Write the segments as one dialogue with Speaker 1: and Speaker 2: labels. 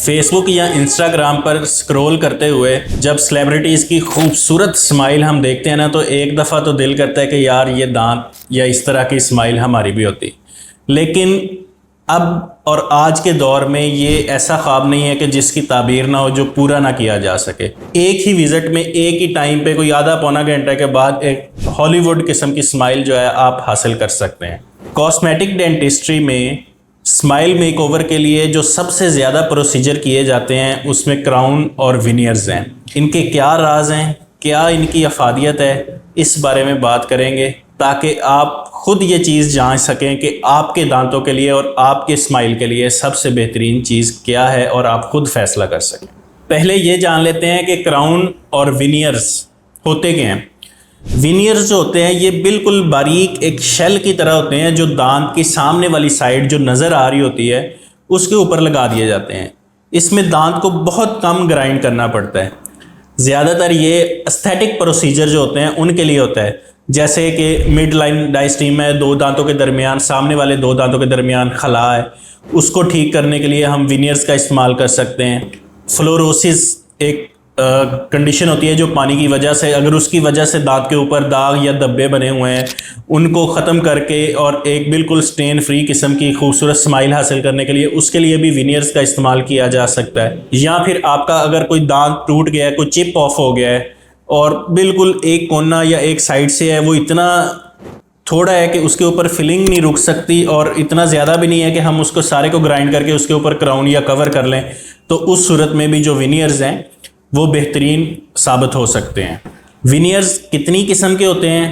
Speaker 1: Facebook या Instagram पर scroll करते हुए जब सेलिब्रिटीज़ की खूबसूरत स्माइल हम देखते हैं ना, तो एक दफ़ा तो दिल करता है कि यार ये दांत या इस तरह की स्माइल हमारी भी होती। लेकिन अब और आज के दौर में ये ऐसा ख्वाब नहीं है कि जिसकी ताबीर ना हो, जो पूरा ना किया जा सके। एक ही विज़िट में एक ही टाइम पे कोई आधा पौना घंटे के बाद एक हॉलीवुड किस्म की स्माइल जो है आप हासिल कर सकते हैं। कॉस्मेटिक डेंटिस्ट्री में स्माइल मेकओवर के लिए जो सबसे ज़्यादा प्रोसीजर किए जाते हैं उसमें क्राउन और विनियर्स हैं। इनके क्या राज हैं, क्या इनकी अफादियत है, इस बारे में बात करेंगे ताकि आप खुद ये चीज़ जान सकें कि आपके दांतों के लिए और आपके स्माइल के लिए सबसे बेहतरीन चीज़ क्या है और आप खुद फैसला कर सकें। पहले ये जान लेते हैं कि क्राउन और विनियर्स होते क्या हैं। विनियर्स जो होते हैं ये बिल्कुल बारीक एक शेल की तरह होते हैं जो दांत की सामने वाली साइड जो नज़र आ रही होती है उसके ऊपर लगा दिए जाते हैं। इसमें दांत को बहुत कम ग्राइंड करना पड़ता है। ज़्यादातर ये एस्थेटिक प्रोसीजर जो होते हैं उनके लिए होता है, जैसे कि मिड लाइन डायस्टीम है, दो दांतों के दरमियान, सामने वाले दो दांतों के दरमियान खला है, उसको ठीक करने के लिए हम विनियर्स का इस्तेमाल कर सकते हैं। फ्लोरोसिस एक कंडीशन होती है जो पानी की वजह से, अगर उसकी वजह से दांत के ऊपर दाग या धब्बे बने हुए हैं उनको ख़त्म करके और एक बिल्कुल स्टेन फ्री किस्म की खूबसूरत स्माइल हासिल करने के लिए उसके लिए भी विनियर्स का इस्तेमाल किया जा सकता है। या फिर आपका अगर कोई दांत टूट गया है, कोई चिप ऑफ हो गया है और बिल्कुल एक कोना या एक साइड से है वो इतना थोड़ा है कि उसके ऊपर फिलिंग नहीं रुक सकती और इतना ज़्यादा भी नहीं है कि हम उसको सारे को ग्राइंड करके उसके ऊपर क्राउन या कवर कर लें, तो उस सूरत में भी जो विनियर्स हैं वो बेहतरीन साबित हो सकते हैं। विनियर्स कितनी किस्म के होते हैं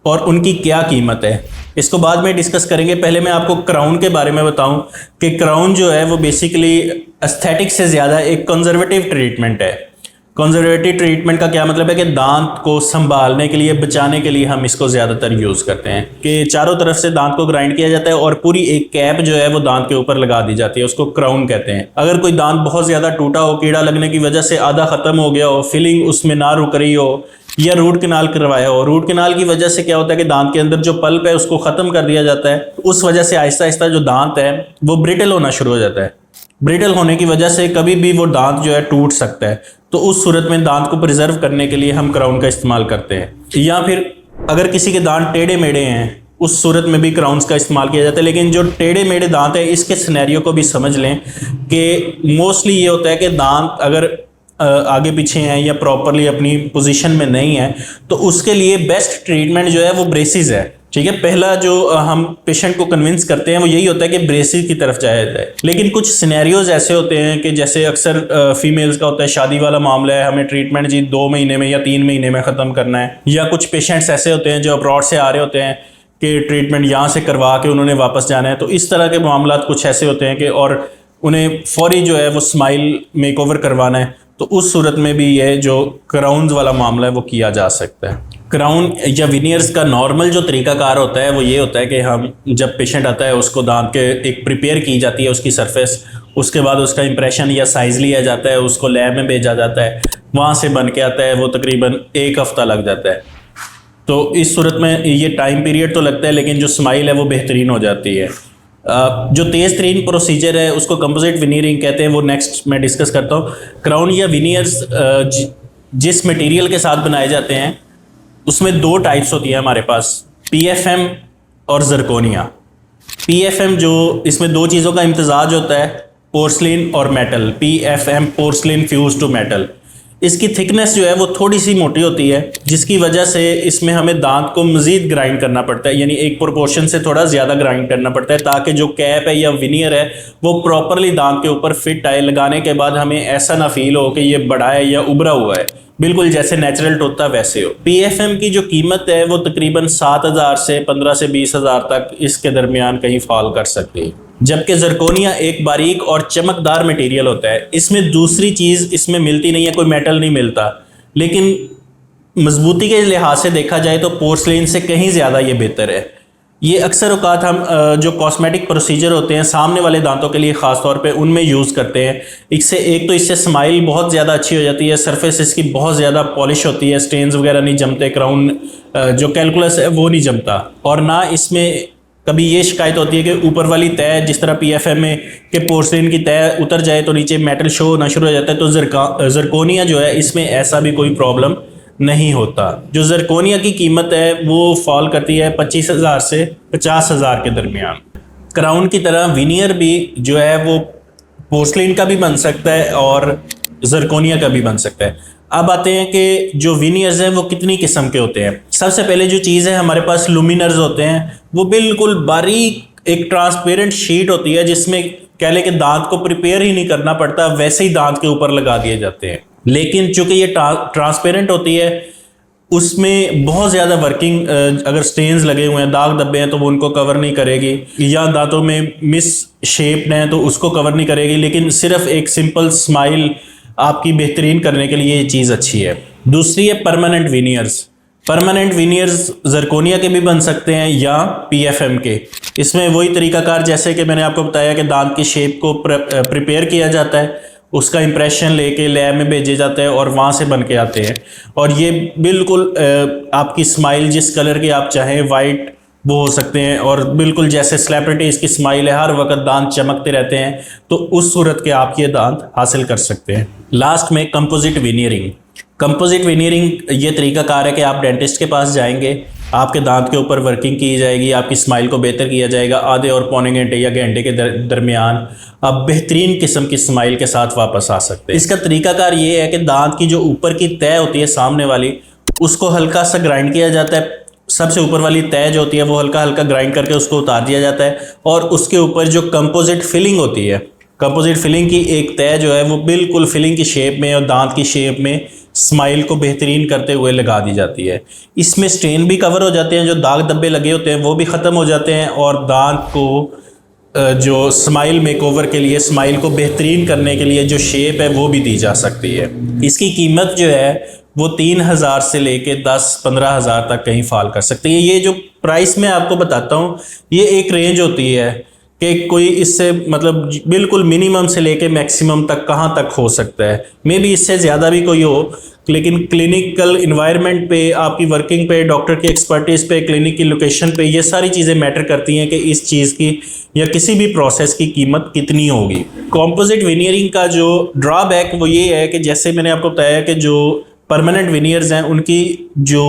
Speaker 1: और उनकी क्या कीमत है, इसको बाद में डिस्कस करेंगे। पहले मैं आपको क्राउन के बारे में बताऊं कि क्राउन जो है वो बेसिकली एस्थेटिक से ज़्यादा एक कंजर्वेटिव ट्रीटमेंट है। कंजर्वेटिव ट्रीटमेंट का क्या मतलब है कि दांत को संभालने के लिए, बचाने के लिए हम इसको ज़्यादातर यूज़ करते हैं कि चारों तरफ से दांत को ग्राइंड किया जाता है और पूरी एक कैप जो है वो दांत के ऊपर लगा दी जाती है, उसको क्राउन कहते हैं। अगर कोई दांत बहुत ज़्यादा टूटा हो, कीड़ा लगने की वजह से आधा ख़त्म हो गया हो, फिलिंग उसमें ना रुक रही हो, या रूट कैनाल करवाया हो, रूट कैनाल की वजह से क्या होता है कि दांत के अंदर जो पल्प है उसको ख़त्म कर दिया जाता है, उस वजह से आहिस्ता आहिस्ता जो दांत है वो ब्रिटल होना शुरू हो जाता है। ब्रिटल होने की वजह से कभी भी वो दांत जो है टूट सकता है, तो उस सूरत में दांत को प्रिजर्व करने के लिए हम क्राउन का इस्तेमाल करते हैं। या फिर अगर किसी के दांत टेढ़े मेढ़े हैं उस सूरत में भी क्राउन्स का इस्तेमाल किया जाता है। लेकिन जो टेढ़े मेढ़े दांत है इसके सिनेरियो को भी समझ लें कि मोस्टली ये होता है कि दांत अगर आगे पीछे हैं या प्रॉपरली अपनी पोजीशन में नहीं है तो उसके लिए बेस्ट ट्रीटमेंट जो है वो ब्रेसिस है। ठीक है, पहला जो हम पेशेंट को कन्विंस करते हैं वो यही होता है कि ब्रेसिस की तरफ जाया जाए। लेकिन कुछ सिनेरियोज ऐसे होते हैं कि जैसे अक्सर फीमेल्स का होता है, शादी वाला मामला है, हमें ट्रीटमेंट जी 2 महीने में या 3 महीने में ख़त्म करना है। या कुछ पेशेंट्स ऐसे होते हैं जो अब्रॉड से आ रहे होते हैं कि ट्रीटमेंट यहाँ से करवा के उन्होंने वापस जाना है, तो इस तरह के मामला कुछ ऐसे होते हैं कि और उन्हें फौरी जो है वो स्माइल मेकओवर करवाना है, तो उस सूरत में भी ये जो क्राउन्स वाला मामला है वो किया जा सकता है। क्राउन या विनियर्स का नॉर्मल जो तरीकाकार होता है वो ये होता है कि हम जब पेशेंट आता है उसको दांत के एक प्रिपेयर की जाती है उसकी सरफेस, उसके बाद उसका इंप्रेशन या साइज़ लिया जाता है, उसको लैब में भेजा जाता है, वहाँ से बन के आता है, वो तकरीबन 1 हफ़्ता लग जाता है। तो इस सूरत में ये टाइम पीरियड तो लगता है लेकिन जो स्माइल है वो बेहतरीन हो जाती है। जो तेज़ तरीन प्रोसीजर है उसको कंपोजिट विनियरिंग कहते हैं, वो नेक्स्ट मैं डिस्कस करता हूँ। क्राउन या विनियर्स जिस मटेरियल के साथ बनाए जाते हैं उसमें 2 टाइप्स होती है हमारे पास, PFM और ज़िरकोनिया। PFM जो इसमें 2 चीज़ों का इम्तजाज होता है, पोर्सलिन और metal. PFM porcelain fuse to metal. इसकी थिकनेस जो है वो थोड़ी सी मोटी होती है जिसकी वजह से इसमें हमें दांत को मज़ीद ग्राइंड करना पड़ता है, यानी एक प्रोपोर्शन से थोड़ा ज़्यादा ग्राइंड करना पड़ता है ताकि जो कैप है या विनियर है वो प्रॉपरली दांत के ऊपर फिट आए। लगाने के बाद हमें ऐसा ना फील हो कि ये बड़ा है या उभरा हुआ है, बिल्कुल जैसे नेचुरल टूथता वैसे हो। PFM की जो कीमत है वो तकरीबन 7,000 से 15 से 20,000 तक इसके दरमियान कहीं फॉल कर सकती है। जबकि ज़िरकोनिया एक बारीक और चमकदार मटेरियल होता है, इसमें दूसरी चीज़ इसमें मिलती नहीं है, कोई मेटल नहीं मिलता, लेकिन मजबूती के लिहाज से देखा जाए तो पोर्सलिन से कहीं ज़्यादा ये बेहतर है। ये अक्सर औकात हम जो कॉस्मेटिक प्रोसीजर होते हैं सामने वाले दांतों के लिए ख़ास तौर पे उनमें यूज़ करते हैं। इससे एक तो इससे स्माइल बहुत ज़्यादा अच्छी हो जाती है, सरफेस इसकी बहुत ज़्यादा पॉलिश होती है, स्टेन्स वगैरह नहीं जमते, क्राउन जो कैलकुलस है वो नहीं जमता, और ना इसमें कभी ये शिकायत होती है कि ऊपर वाली तय जिस तरह PFM में कि पोर्सलिन की तय उतर जाए तो नीचे मेटल शो होना शुरू हो जाता है, तो जरकोनिया जो है इसमें ऐसा भी कोई प्रॉब्लम नहीं होता। जो जरकोनिया की कीमत है वो फॉल करती है 25,000 से 50,000 के दरमियान। क्राउन की तरह विनियर भी जो है वो पोर्सलिन का भी बन सकता है और जरकोनिया का भी बन सकता है। अब आते हैं कि जो विनियर्स हैं वो कितनी किस्म के होते हैं। सबसे पहले जो चीज़ है, हमारे पास लुमिनर्स होते हैं, वो बिल्कुल बारीक एक ट्रांसपेरेंट शीट होती है जिसमें कह ले कि दांत को प्रिपेयर ही नहीं करना पड़ता, वैसे ही दांत के ऊपर लगा दिए जाते हैं। लेकिन चूंकि ये ट्रांसपेरेंट होती है, उसमें बहुत ज़्यादा वर्किंग, अगर स्टेन्स लगे हुए हैं, दाग धब्बे हैं, तो वो उनको कवर नहीं करेगी, या दांतों में मिस शेप है तो उसको कवर नहीं करेगी। लेकिन सिर्फ एक सिंपल स्माइल आपकी बेहतरीन करने के लिए ये चीज़ अच्छी है। दूसरी है परमानेंट विनियर्स। परमानेंट विनियर्स जरकोनिया के भी बन सकते हैं या PFM के। इसमें वही तरीकाकार जैसे कि मैंने आपको बताया कि दांत की शेप को प्रिपेयर किया जाता है, उसका इंप्रेशन लेके लैब में भेजे जाते हैं और वहाँ से बन के आते हैं। और ये बिल्कुल आपकी स्माइल जिस कलर की आप चाहें, वाइट वो हो सकते हैं, और बिल्कुल जैसे सेलिब्रिटीज़ की स्माइल है, हर वक्त दांत चमकते रहते हैं, तो उस सूरत के आप ये दांत हासिल कर सकते हैं। लास्ट में कंपोजिट विनियरिंग। कंपोजिट विनियरिंग ये तरीकाकार है कि आप डेंटिस्ट के पास जाएंगे, आपके दांत के ऊपर वर्किंग की जाएगी, आपकी स्माइल को बेहतर किया जाएगा। आधे और पौने घंटे या घंटे के दरमियान आप बेहतरीन किस्म की स्माइल के साथ वापस आ सकते हैं। इसका तरीकाकार ये है कि दांत की जो ऊपर की तय होती है सामने वाली, उसको हल्का सा ग्राइंड किया जाता है। सबसे ऊपर वाली तय जो होती है वो हल्का हल्का ग्राइंड करके उसको उतार दिया जाता है, और उसके ऊपर जो कंपोजिट फिलिंग होती है, कंपोजिट फिलिंग की एक तय जो है वो बिल्कुल फिलिंग की शेप में और दांत की शेप में स्माइल को बेहतरीन करते हुए लगा दी जाती है। इसमें स्टेन भी कवर हो जाते हैं, जो दाग धब्बे लगे होते हैं वो भी ख़त्म हो जाते हैं, और दांत को जो स्माइल मेकओवर के लिए, स्माइल को बेहतरीन करने के लिए जो शेप है वो भी दी जा सकती है। इसकी कीमत जो है वो 3,000 से लेके 10-15,000 तक कहीं फॉल कर सकती है। ये जो प्राइस मैं आपको बताता हूँ ये एक रेंज होती है कि कोई इससे मतलब बिल्कुल मिनिमम से लेके मैक्सिमम तक कहाँ तक हो सकता है। मे बी इससे ज़्यादा भी कोई हो, लेकिन क्लिनिकल इन्वायरमेंट पे, आपकी वर्किंग पे, डॉक्टर की एक्सपर्टीज़ पे, क्लिनिक की लोकेशन पे, ये सारी चीज़ें मैटर करती हैं कि इस चीज़ की या किसी भी प्रोसेस की कीमत कितनी होगी। कॉम्पोजिट विनियरिंग का जो ड्रॉबैक वो ये है कि जैसे मैंने आपको बताया कि जो परमानेंट विनियर्स हैं उनकी जो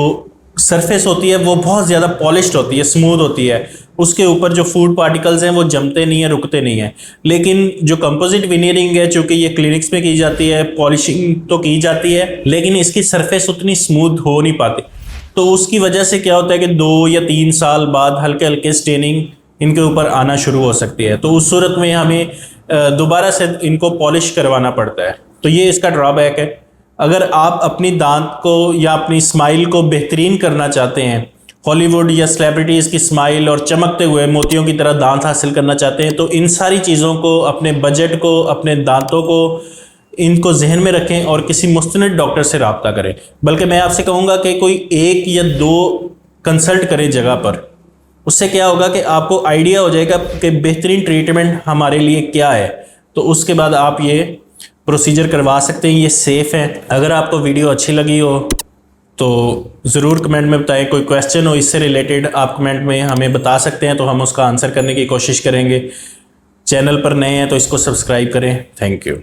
Speaker 1: सरफेस होती है वो बहुत ज़्यादा पॉलिश्ड होती है, स्मूथ होती है, उसके ऊपर जो फूड पार्टिकल्स हैं वो जमते नहीं हैं, रुकते नहीं हैं। लेकिन जो कंपोजिट विनियरिंग है, चूँकि ये क्लिनिक्स में की जाती है, पॉलिशिंग तो की जाती है, लेकिन इसकी सरफेस उतनी स्मूथ हो नहीं पाती। तो उसकी वजह से क्या होता है कि 2 या 3 साल बाद हल्के हल्के स्टेनिंग इनके ऊपर आना शुरू हो सकती है, तो उस सूरत में हमें दोबारा से इनको पॉलिश करवाना पड़ता है। तो ये इसका ड्रॉबैक है। अगर आप अपनी दांत को या अपनी स्माइल को बेहतरीन करना चाहते हैं, हॉलीवुड या सेलिब्रिटीज़ की स्माइल और चमकते हुए मोतियों की तरह दांत हासिल करना चाहते हैं, तो इन सारी चीज़ों को, अपने बजट को, अपने दांतों को, इनको जहन में रखें और किसी मुस्तनद डॉक्टर से रब्ता करें। बल्कि मैं आपसे कहूँगा कि कोई 1 या 2 कंसल्ट करें जगह पर। उससे क्या होगा कि आपको आइडिया हो जाएगा कि बेहतरीन ट्रीटमेंट हमारे लिए क्या है, तो उसके बाद आप ये प्रोसीजर करवा सकते हैं। ये सेफ़ है। अगर आपको वीडियो अच्छी लगी हो तो ज़रूर कमेंट में बताएं। कोई क्वेश्चन हो इससे रिलेटेड आप कमेंट में हमें बता सकते हैं, तो हम उसका आंसर करने की कोशिश करेंगे। चैनल पर नए हैं तो इसको सब्सक्राइब करें। Thank you.